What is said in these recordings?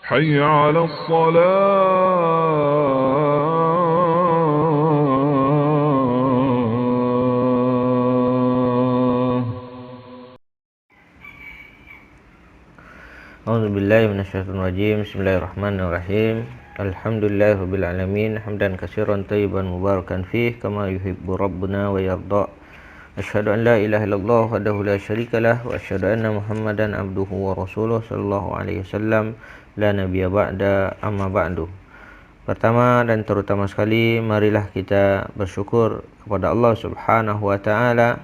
حي على الصلاة. A'udzubillahi minasyaitonirrajim. Bismillahirrahmanirrahim. Alhamdulillahirabbil alamin, hamdan katsiran thayyiban mubarakan fih kama yuhibbu rabbuna wa yarda. Asyhadu an la ilaha illallah wahdahu la syarikalah wa asyhadu anna Muhammadan abduhu wa rasuluh sallallahu alaihi wasallam la nabiyya ba'da, amma ba'du. Pertama dan terutama sekali, marilah kita bersyukur kepada Allah Subhanahu wa taala.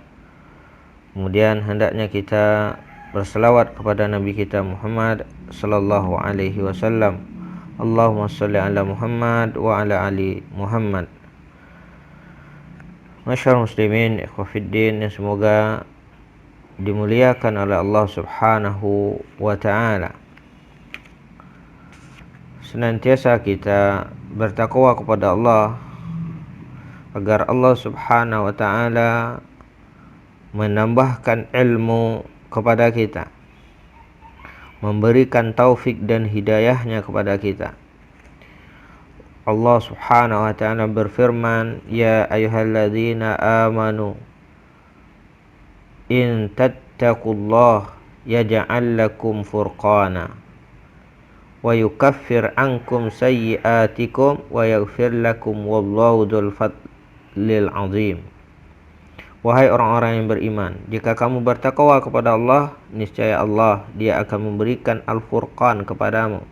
Kemudian hendaknya kita berselawat kepada Nabi kita Muhammad sallallahu alaihi wasallam. Allahumma shalli ala Muhammad wa ala ali Muhammad. Masyaallah muslimin, ikhwafiddin, yang semoga dimuliakan oleh Allah Subhanahu wa taala. Senantiasa kita bertakwa kepada Allah agar Allah Subhanahu wa taala menambahkan ilmu kepada kita, memberikan taufik dan hidayahnya kepada kita. Allah Subhanahu wa taala berfirman, ya ayyuhalladzina amanu in tattaqullah yaj'al lakum furqana wa yukaffir ankum sayyi'atikum wa yaghfir lakum wallahu dzul fadlil azim. Wahai orang-orang yang beriman, jika kamu bertakwa kepada Allah, niscaya Allah, Dia akan memberikan Al-Furqan kepadamu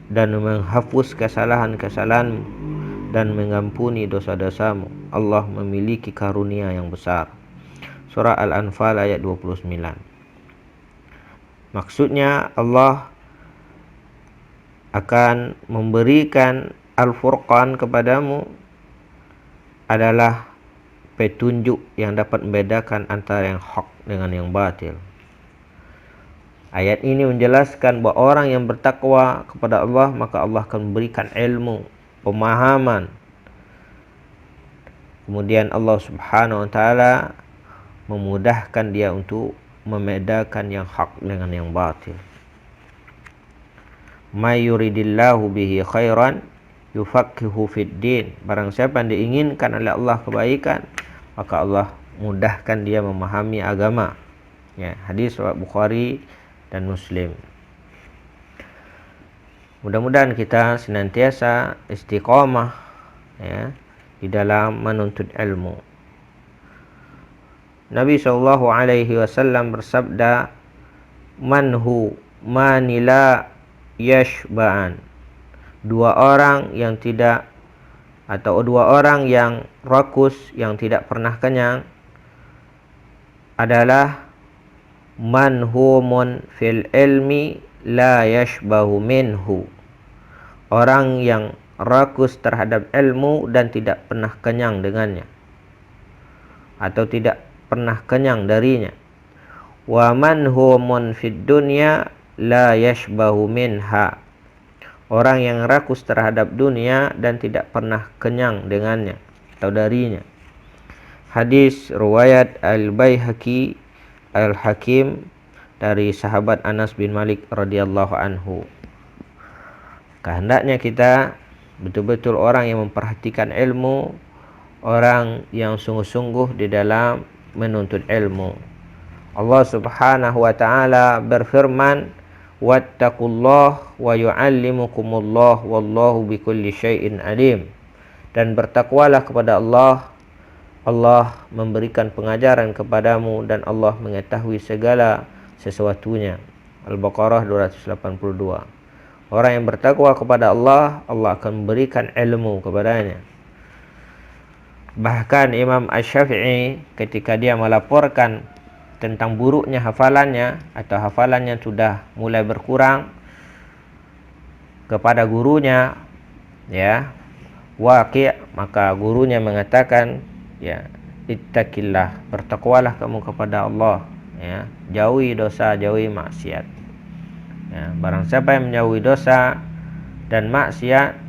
dan menghapus kesalahan-kesalahanmu dan mengampuni dosa-dosamu. Allah memiliki karunia yang besar. Surah Al-Anfal ayat 29. Maksudnya Allah akan memberikan Al-Furqan kepadamu adalah petunjuk yang dapat membedakan antara yang hak dengan yang batil. Ayat ini menjelaskan bahawa orang yang bertakwa kepada Allah, maka Allah akan memberikan ilmu, pemahaman. Kemudian Allah Subhanahu wa taala memudahkan dia untuk membedakan yang hak dengan yang batil. May yuridillahu bihi khairan yufaqihu fid din. Barang siapa yang diinginkan oleh Allah kebaikan, maka Allah mudahkan dia memahami agama. Ya, hadis riwayat Bukhari dan Muslim. Mudah-mudahan kita senantiasa istiqamah ya di dalam menuntut ilmu. Nabi sallallahu alaihi wasallam bersabda, manhu manila yashba'an. Dua orang yang rakus yang tidak pernah kenyang adalah manhumun fil ilmi la yashbahu minhu. Orang yang rakus terhadap ilmu dan tidak pernah kenyang dengannya, atau tidak pernah kenyang darinya. Wa manhumun fid dunya la yashbahu minha. Orang yang rakus terhadap dunia dan tidak pernah kenyang dengannya atau darinya. Hadis riwayat Al-Baihaqi Al-Hakim dari sahabat Anas bin Malik radhiyallahu anhu. Hendaknya kita betul-betul orang yang memperhatikan ilmu, orang yang sungguh-sungguh di dalam menuntut ilmu. Allah Subhanahu wa taala berfirman, wattaqullah wa yu'allimukumullah wallahu bikulli syai'in alim. Dan bertakwalah kepada Allah, Allah memberikan pengajaran kepadamu dan Allah mengetahui segala sesuatunya. Al-Baqarah 282. Orang yang bertakwa kepada Allah, Allah akan memberikan ilmu kepadanya. Bahkan Imam Asy-Syafi'i ketika dia melaporkan tentang buruknya hafalannya atau hafalannya sudah mulai berkurang kepada gurunya, ya, Waqi', maka gurunya mengatakan, ya, ittaqillah, bertakwalah kamu kepada Allah, ya, jauhi dosa, jauhi maksiat. Ya, barang siapa yang menjauhi dosa dan maksiat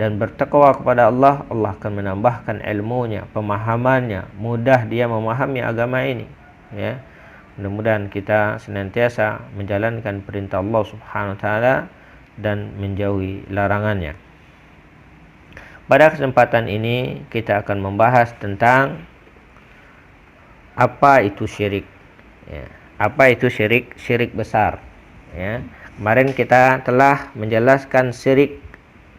dan bertakwa kepada Allah, Allah akan menambahkan ilmunya, pemahamannya, mudah dia memahami agama ini. Ya, mudah-mudahan kita senantiasa menjalankan perintah Allah Subhanahu wa taala dan menjauhi larangannya. Pada kesempatan ini kita akan membahas tentang apa itu syirik. Ya. Apa itu syirik? Syirik besar. Ya. Kemarin kita telah menjelaskan syirik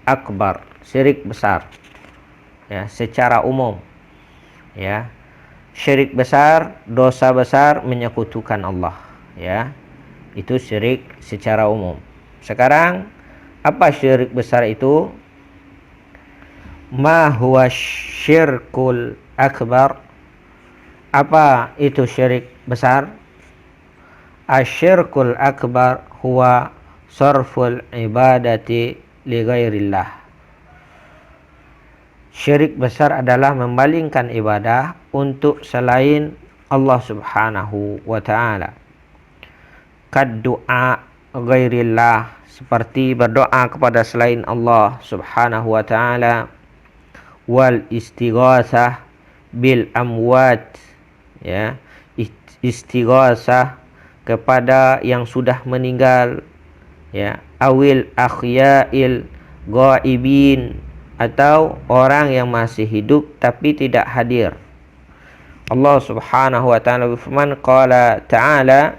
akbar, syirik besar. Ya, secara umum. Ya. Syirik besar, dosa besar menyekutukan Allah. Ya. Itu syirik secara umum. Sekarang apa syirik besar itu? Ma huwa syirkul akbar? Apa itu syirik besar? Asyirkul akbar huwa sarful ibadati li ghairillah. Syirik besar adalah memalingkan ibadah untuk selain Allah Subhanahu wa ta'ala. Kaddu'a ghairillah, seperti berdoa kepada selain Allah Subhanahu wa ta'ala. Wal istighasah bil amwat, ya, istighasah kepada yang sudah meninggal, ya, awil akhya'il ghaibin, atau orang yang masih hidup tapi tidak hadir. Allah Subhanahu wa ta'ala berfirman, qala ta'ala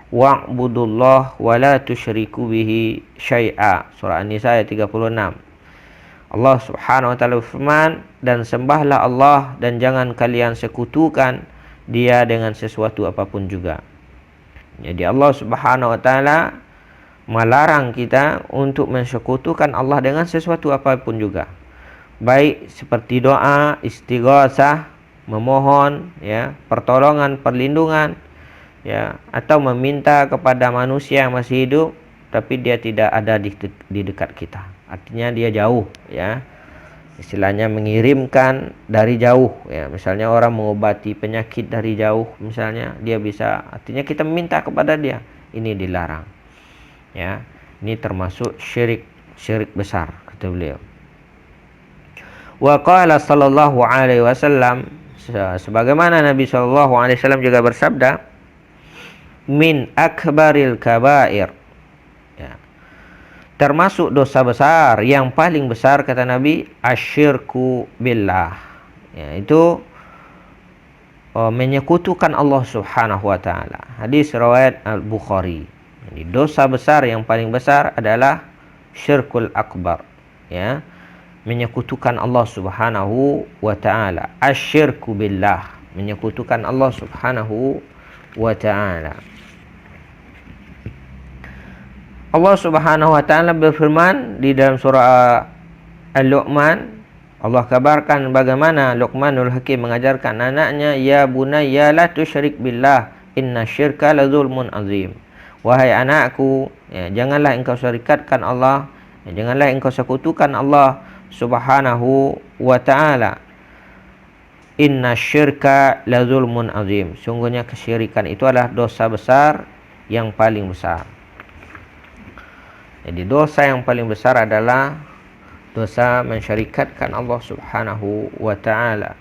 wa'budullah wa la tusyriku bihi syai'a. Surah An-Nisa ayat 36. Allah Subhanahu wa ta'ala berfirman, dan sembahlah Allah dan jangan kalian sekutukan dia dengan sesuatu apapun juga. Jadi Allah Subhanahu wa ta'ala melarang kita untuk mensekutukan Allah dengan sesuatu apapun juga. Baik seperti doa, istighasah, memohon, ya, pertolongan, perlindungan, ya, atau meminta kepada manusia yang masih hidup tapi dia tidak ada di dekat kita. Artinya dia jauh, ya. Istilahnya mengirimkan dari jauh, ya. Misalnya orang mengobati penyakit dari jauh, misalnya dia bisa, artinya kita meminta kepada dia. Ini dilarang. Ya. Ini termasuk syirik besar, kata beliau. Wa qala sallallahu alaihi wasallam, sebagaimana Nabi sallallahu alaihi wasallam juga bersabda, min akbaril kabair. Ya. Termasuk dosa besar yang paling besar, kata Nabi, asyirku billah. Ya, itu menyekutukan Allah Subhanahu wa ta'ala. Hadis riwayat Al-Bukhari. Jadi dosa besar yang paling besar adalah syirkul akbar, ya, menyekutukan Allah Subhanahu wa ta'ala. Asyirku billah, menyekutukan Allah Subhanahu wa ta'ala. Allah Subhanahu wa ta'ala berfirman di dalam surah Al-Luqman. Allah kabarkan bagaimana Luqmanul Hakim mengajarkan anaknya, ya bunayya la tusyrik billah inna syirka la zulmun azim. Wahai anakku, ya, janganlah engkau syirikatkan Allah, ya, janganlah engkau sekutukan Allah Subhanahu wa ta'ala. Inna syirka la zulmun azim. Sungguhnya kesyirikan itu adalah dosa besar yang paling besar. Jadi dosa yang paling besar adalah dosa mensyarikatkan Allah Subhanahu wa ta'ala.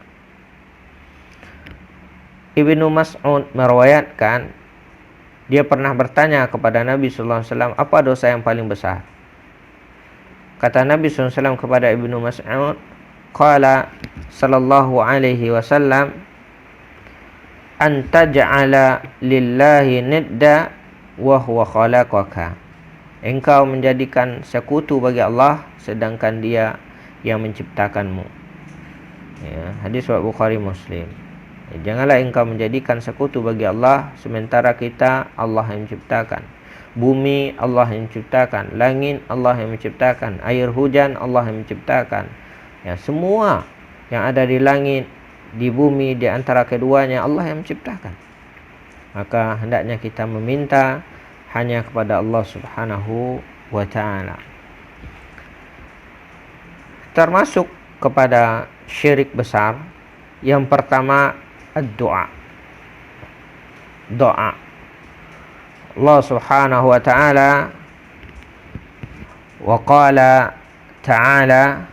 Ibnu Mas'ud meriwayatkan, dia pernah bertanya kepada Nabi sallallahu alaihi wasallam, apa dosa yang paling besar? Kata Nabi sallallahu alaihi wasallam kepada Ibnu Mas'ud, qala sallallahu alaihi wasallam, an taj'ala lillahi nidda wa huwa khalaqaka. Engkau menjadikan sekutu bagi Allah sedangkan dia yang menciptakanmu. Ya, hadis riwayat Bukhari Muslim. Ya, janganlah engkau menjadikan sekutu bagi Allah sementara kita Allah yang menciptakan. Bumi Allah yang menciptakan, langit Allah yang menciptakan, air hujan Allah yang menciptakan. Ya, semua yang ada di langit, di bumi, di antara keduanya Allah yang menciptakan. Maka hendaknya kita meminta hanya kepada Allah Subhanahu wa ta'ala. Termasuk kepada syirik besar yang pertama, ad-du'a. Doa. Allah Subhanahu wa ta'ala wa qala ta'ala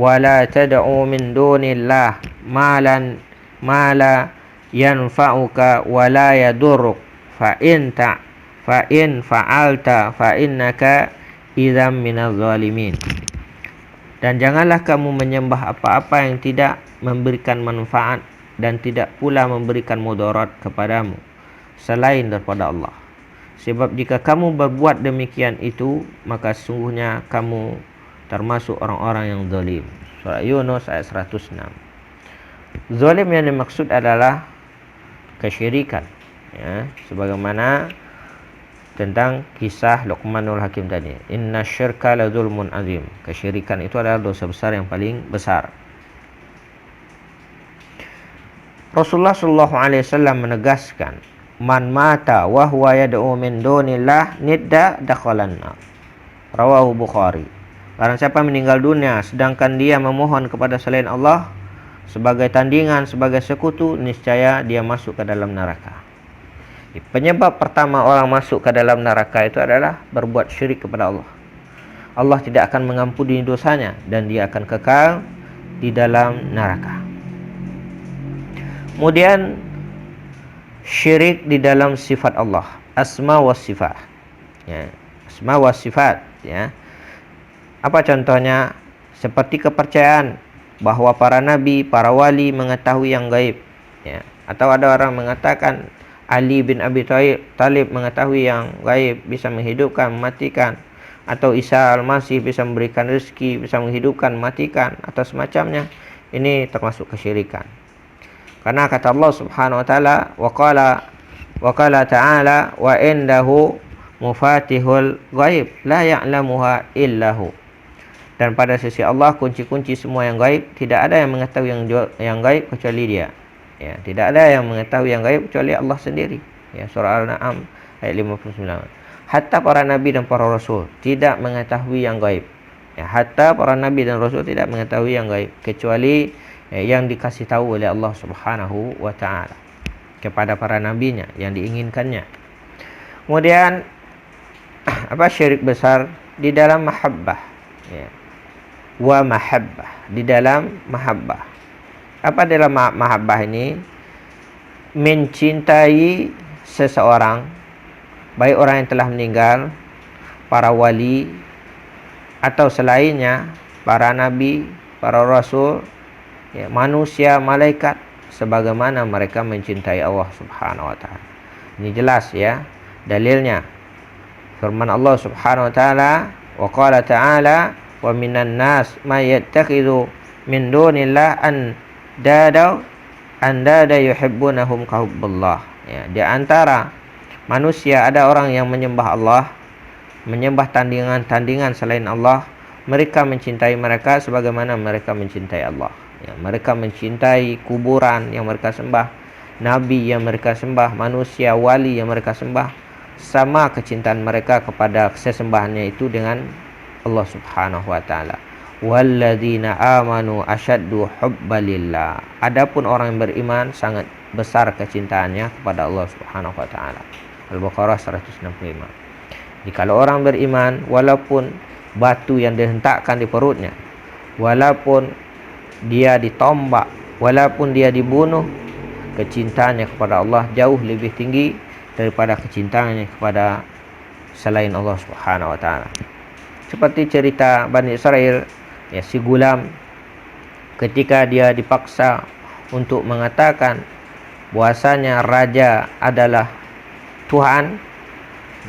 wa la tad'u min dunillah ma la yanfa'uka wa la yadurruk fa in fa'alta fa innaka idzam minaz zalimin. Dan janganlah kamu menyembah apa-apa yang tidak memberikan manfaat dan tidak pula memberikan mudarat kepadamu selain daripada Allah. Sebab jika kamu berbuat demikian itu, maka sesungguhnya kamu termasuk orang-orang yang zalim. Surah Yunus ayat 106. Zalim yang dimaksud adalah kesyirikan, ya, sebagaimana tentang kisah Luqmanul Hakim tadi. Inna syirka la zulmun azim. Kesyirikan itu adalah dosa besar yang paling besar. Rasulullah SAW menegaskan, man mata wa huwa yad'u min dunillah nidda dakhalan nar. Rawahu Bukhari. Barang siapa meninggal dunia sedangkan dia memohon kepada selain Allah sebagai tandingan, sebagai sekutu, niscaya dia masuk ke dalam neraka. Penyebab pertama orang masuk ke dalam neraka itu adalah berbuat syirik kepada Allah. Allah tidak akan mengampuni dosanya dan dia akan kekal di dalam neraka. Kemudian syirik di dalam sifat Allah, asma wa sifat. Ya, asma wa sifat, ya. Apa contohnya? Seperti kepercayaan bahwa para nabi, para wali mengetahui yang gaib, ya. Atau ada orang mengatakan Ali bin Abi Thalib mengetahui yang gaib, bisa menghidupkan, mematikan. Atau Isa Al-Masih bisa memberikan rezeki, bisa menghidupkan, mematikan, atau semacamnya. Ini termasuk kesyirikan. Karena kata Allah Subhanahu wa taala, wa qala ta'ala wa indahu mufatihul ghaib la ya'lamuha illahu. Dan pada sisi Allah kunci-kunci semua yang gaib, tidak ada yang mengetahui yang gaib kecuali Dia. Ya, tidak ada yang mengetahui yang gaib kecuali Allah sendiri. Ya, surah Al-An'am ayat 59. Hatta para nabi dan para rasul tidak mengetahui yang gaib. Ya, hatta para nabi dan rasul tidak mengetahui yang gaib kecuali yang dikasih tahu oleh Allah Subhanahu wa taala kepada para nabinya yang diinginkannya. Kemudian apa syirik besar di dalam mahabbah, ya. Wa mahabbah, di dalam mahabbah. Apa dalam mahabbah ini? Mencintai seseorang, baik orang yang telah meninggal, para wali, atau selainnya, para nabi, para rasul, ya, manusia, malaikat, sebagaimana mereka mencintai Allah Subhanahu wa taala. Ini jelas, ya, dalilnya. Firman Allah Subhanahu wa taala, wa qala ta'ala, wa minan nas may yattakhidhu min dunillah andada yuhibbunahum kahubbillah. Ya, di antara manusia ada orang yang menyembah Allah, menyembah tandingan selain Allah. Mereka mencintai mereka sebagaimana mereka mencintai Allah. Ya, mereka mencintai kuburan yang mereka sembah, nabi yang mereka sembah, manusia, wali yang mereka sembah. Sama kecintaan mereka kepada sesembahannya itu dengan Allah Subhanahu wa taala. Walladzina amanu asyaddu hubbalillah. Adapun orang yang beriman sangat besar kecintaannya kepada Allah Subhanahu wa taala. Al-Baqarah 165. Jikalau orang beriman, walaupun batu yang dihentakkan di perutnya, walaupun dia ditombak, walaupun dia dibunuh, kecintaannya kepada Allah jauh lebih tinggi daripada kecintaannya kepada selain Allah Subhanahu wa taala. Seperti cerita Bani Israel, ya, si gulam ketika dia dipaksa untuk mengatakan bahwasanya raja adalah Tuhan,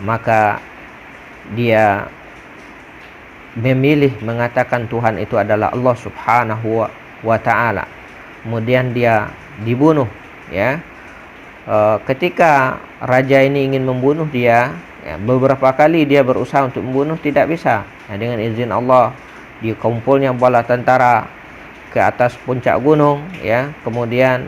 maka dia memilih mengatakan Tuhan itu adalah Allah Subhanahu wa taala. Kemudian dia dibunuh, ya. Ketika raja ini ingin membunuh dia, ya, beberapa kali dia berusaha untuk membunuh, tidak bisa. Ya, dengan izin Allah, dikumpulnya bala tentara ke atas puncak gunung, ya. Kemudian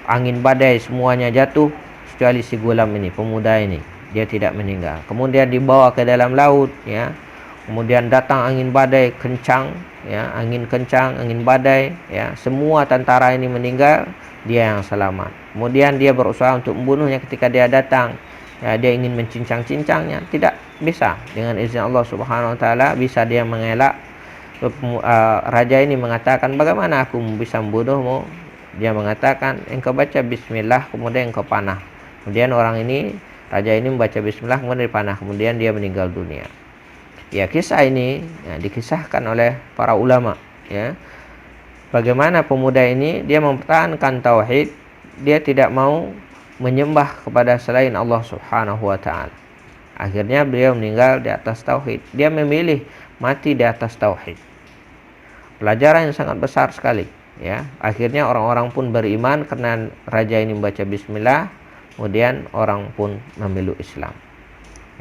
angin badai semuanya jatuh kecuali si gulam ini, pemuda ini, dia tidak meninggal. Kemudian dibawa ke dalam laut, ya. Kemudian datang angin badai kencang, ya, angin kencang, angin badai, ya. Semua tentara ini meninggal, dia yang selamat. Kemudian dia berusaha untuk membunuhnya ketika dia datang, ya, dia ingin mencincang-cincangnya, tidak bisa. Dengan izin Allah Subhanahu wa taala bisa dia mengelak. Raja ini mengatakan, bagaimana aku bisa membunuhmu? Dia mengatakan, engkau baca bismillah, kemudian engkau panah. Kemudian orang ini, raja ini membaca bismillah, kemudian dipanah, kemudian dia meninggal dunia. Ya, kisah ini ya, dikisahkan oleh para ulama, ya. Bagaimana pemuda ini dia mempertahankan tauhid, dia tidak mau menyembah kepada selain Allah Subhanahu wa taala. Akhirnya beliau meninggal di atas tauhid. Dia memilih mati di atas tauhid. Pelajaran yang sangat besar sekali, ya. Akhirnya orang-orang pun beriman karena raja ini membaca bismillah, kemudian orang pun memeluk Islam.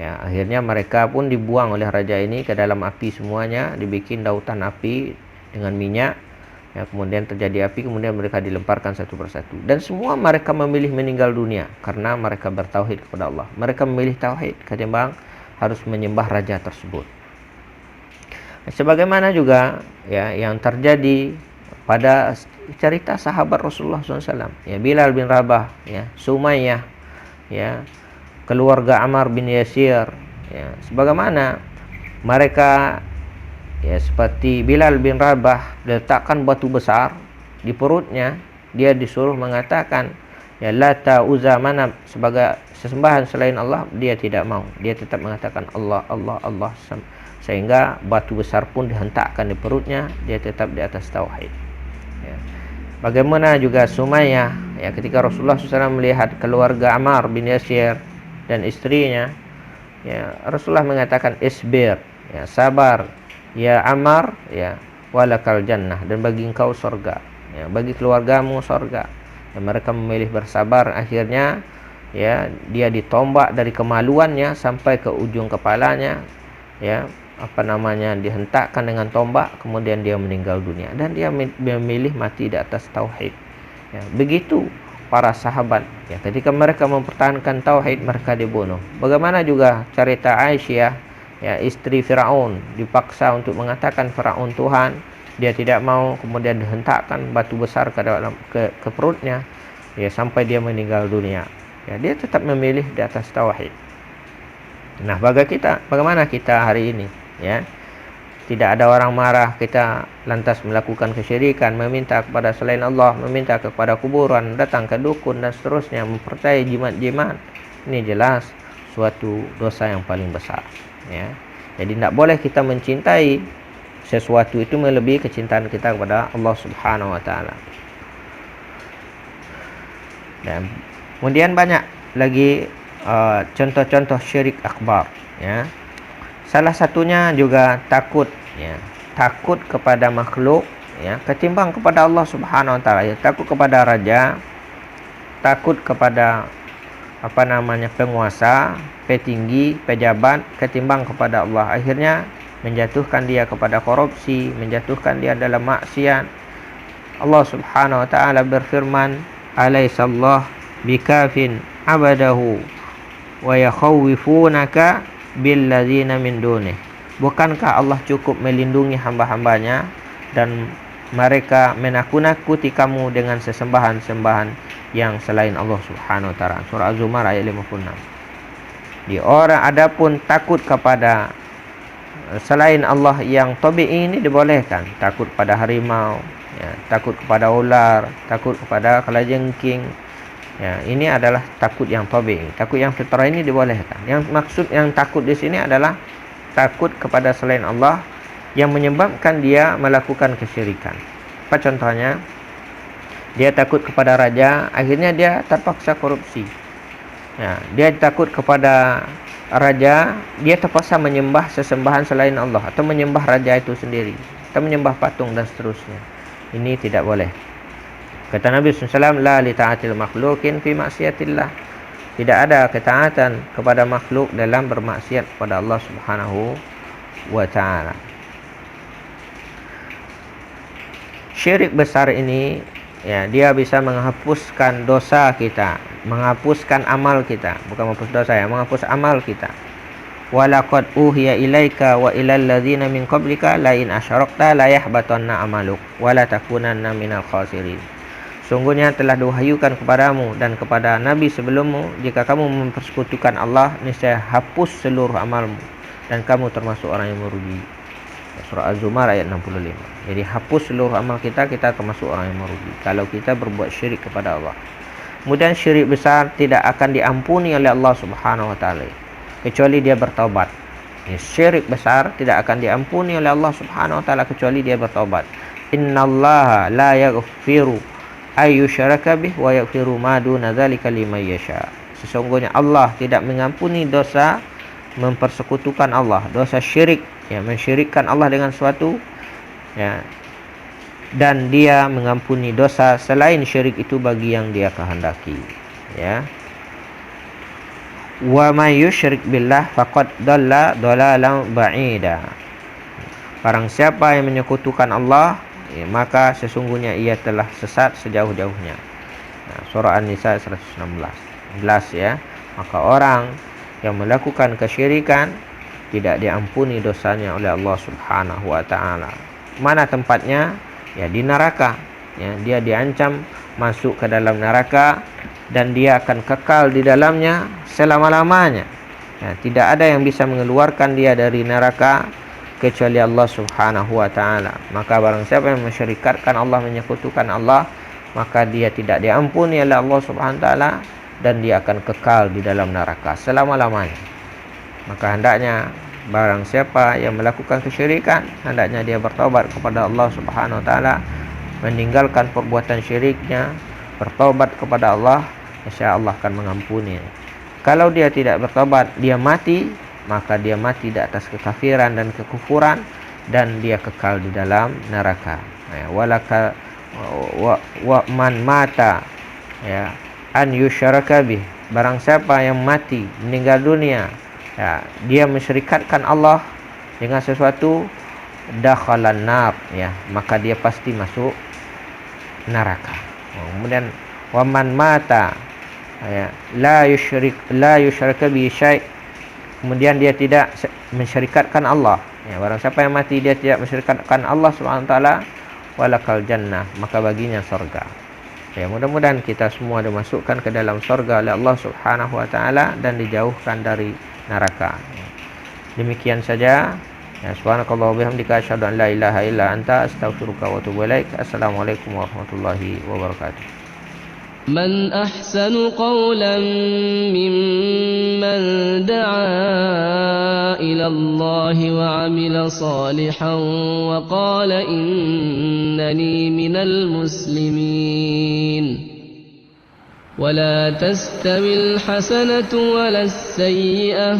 Ya, akhirnya mereka pun dibuang oleh raja ini ke dalam api semuanya, dibikin dautan api dengan minyak. Ya, kemudian terjadi api, kemudian mereka dilemparkan satu persatu. Dan semua mereka memilih meninggal dunia karena mereka bertauhid kepada Allah. Mereka memilih tauhid ketimbang harus menyembah raja tersebut. Sebagaimana juga ya yang terjadi pada cerita sahabat Rasulullah SAW, ya, Bilal bin Rabah, ya, Sumayyah, ya, keluarga Ammar bin Yasir, ya, sebagaimana mereka, ya, seperti Bilal bin Rabah letakkan batu besar di perutnya, dia disuruh mengatakan, ya, Lata, Uzza, Manab sebagai sesembahan selain Allah, dia tidak mau. Dia tetap mengatakan Allah, Allah, Allah, sehingga batu besar pun dihentakkan di perutnya, dia tetap di atas tauhid. Ya. Bagaimana juga Sumayyah, ya, ketika Rasulullah SAW melihat keluarga Ammar bin Yasir dan istrinya, ya, Rasulullah mengatakan isbir, ya, sabar, ya Ammar, ya, walakal jannah, dan bagi engkau surga, ya, bagi keluargamu surga. Ya, mereka memilih bersabar. Akhirnya, ya, dia ditombak dari kemaluannya sampai ke ujung kepalanya, ya, dihentakkan dengan tombak, kemudian dia meninggal dunia dan dia memilih mati di atas tauhid. Ya, begitu para sahabat, ya, ketika mereka mempertahankan tauhid, mereka dibunuh. Bagaimana juga cerita Aisyah, ya, istri Firaun, dipaksa untuk mengatakan Firaun Tuhan, dia tidak mau, kemudian dihentakkan batu besar ke perutnya, ya, sampai dia meninggal dunia. Ya, dia tetap memilih di atas tauhid. Nah, bagaimana kita hari ini, ya? Tidak ada orang marah, kita lantas melakukan kesyirikan, meminta kepada selain Allah, meminta kepada kuburan, datang ke dukun dan seterusnya, mempercayai jimat-jimat. Ini jelas suatu dosa yang paling besar, ya. Jadi tidak boleh kita mencintai sesuatu itu melebihi kecintaan kita kepada Allah Subhanahu wa taala. Dan kemudian banyak lagi contoh-contoh syirik akbar, ya. Salah satunya juga takut, ya, takut kepada makhluk, ya, ketimbang kepada Allah Subhanahu wa taala, ya, takut kepada raja, takut kepada penguasa, petinggi, pejabat ketimbang kepada Allah. Akhirnya menjatuhkan dia kepada korupsi, menjatuhkan dia dalam maksiat. Allah Subhanahu wa taala berfirman, "Alaisallahu bikafin abadahu wa yakhawifunaka billadzina min dunih." Bukankah Allah cukup melindungi hamba-hambanya dan mereka menakut-nakuti kamu dengan sesembahan-sembahan yang selain Allah Subhanahu wa taala. Surah Az-Zumar ayat 56. Di orang adapun takut kepada selain Allah yang tabi'i ini dibolehkan, takut pada harimau, ya, takut kepada ular, takut kepada kalajengking. Ya, ini adalah takut yang tabi'i. Takut yang fitrah ini dibolehkan. Yang maksud yang takut di sini adalah takut kepada selain Allah yang menyebabkan dia melakukan kesyirikan. Apa contohnya? Dia takut kepada raja, akhirnya dia terpaksa korupsi. Ya, dia takut kepada raja, dia terpaksa menyembah sesembahan selain Allah atau menyembah raja itu sendiri, atau menyembah patung dan seterusnya. Ini tidak boleh. Kata Nabi SAW, la li ta'atil makhlukin fi maksiatillah. Tidak ada ketaatan kepada makhluk dalam bermaksiat kepada Allah Subhanahu wa ta'ala. Syirik besar ini, ya, dia bisa menghapuskan dosa kita, menghapuskan amal kita. Bukan menghapus dosa, ya, menghapus amal kita. Walaqad uhiya ilaika wa ilal ladzina min qablika la in asyrakta la yahbatanna amaluk wa la takunanna minal khasirin. Sungguhnya telah diwahyukan kepadamu dan kepada nabi sebelummu, jika kamu mempersekutukan Allah, niscaya hapus seluruh amalmu dan kamu termasuk orang yang merugi. Surah Az-Zumar ayat 65. Jadi hapus seluruh amal kita, kita termasuk orang yang merugi kalau kita berbuat syirik kepada Allah. Kemudian syirik besar tidak akan diampuni oleh Allah Subhanahu wa taala kecuali dia bertaubat. Syirik besar tidak akan diampuni oleh Allah Subhanahu wa taala kecuali dia bertaubat. Innallaha la yaghfiru ayyushraka bih wa yaghfiru ma duna dzalika liman yasha. Sesungguhnya Allah tidak mengampuni dosa mempersekutukan Allah, dosa syirik, ya, mensyirikkan Allah dengan suatu, ya, dan dia mengampuni dosa selain syirik itu bagi yang dia kehendaki, ya. Wa may yusyrik billah faqad dalla dalalan ba'ida. Barang siapa yang menyekutukan Allah, ya, maka sesungguhnya ia telah sesat sejauh-jauhnya. Nah, surah An-Nisa 116. Jelas, ya. Maka orang yang melakukan kesyirikan tidak diampuni dosanya oleh Allah Subhanahu wa taala. Mana tempatnya? Ya, di neraka. Ya, dia diancam masuk ke dalam neraka dan dia akan kekal di dalamnya selama-lamanya. Ya, tidak ada yang bisa mengeluarkan dia dari neraka kecuali Allah Subhanahu wa taala. Maka barang siapa yang mensyirikatkan Allah, menyekutukan Allah, maka dia tidak diampuni oleh Allah Subhanahu wa taala dan dia akan kekal di dalam neraka selama-lamanya. Maka hendaknya barang siapa yang melakukan kesyirikan, hendaknya dia bertaubat kepada Allah Subhanahu wa taala, meninggalkan perbuatan syiriknya, bertaubat kepada Allah, insya-Allah akan mengampuni. Kalau dia tidak bertaubat, dia mati, maka dia mati di atas kekafiran dan kekufuran dan dia kekal di dalam neraka. Ya, walaka wa man mata, ya, an yusyraka bih. Barang siapa yang mati, meninggal dunia, ya, dia mensyirikatkan Allah dengan sesuatu, dakhalan nar, ya, maka dia pasti masuk neraka. Kemudian waman mata, ya, la yusyrika bi syai', kemudian dia tidak mensyirikatkan Allah, ya, barang siapa yang mati dia tidak mensyirikatkan Allah Subhanahu wa taala, walakal jannah, maka baginya surga. Ya, mudah-mudahan kita semua dimasukkan ke dalam surga oleh Allah Subhanahu wa taala dan dijauhkan dari neraka. Demikian saja. Ya, subhanakallah wa bihamdika asyhadu an la ilaha illa anta astaghfiruka wa atubu ilaik. Assalamualaikum warahmatullahi wabarakatuh. من أحسن قولا ممن دعا إلى الله وعمل صالحا وقال إنني من المسلمين ولا تستوي الحسنة ولا السيئة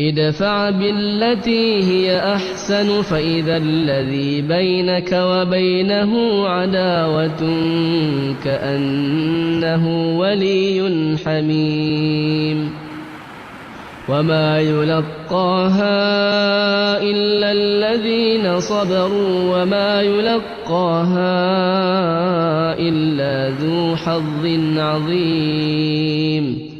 ادفع بالتي هي أحسن فإذا الذي بينك وبينه عداوة كأنه ولي حميم وما يلقاها إلا الذين صبروا وما يلقاها إلا ذو حظ عظيم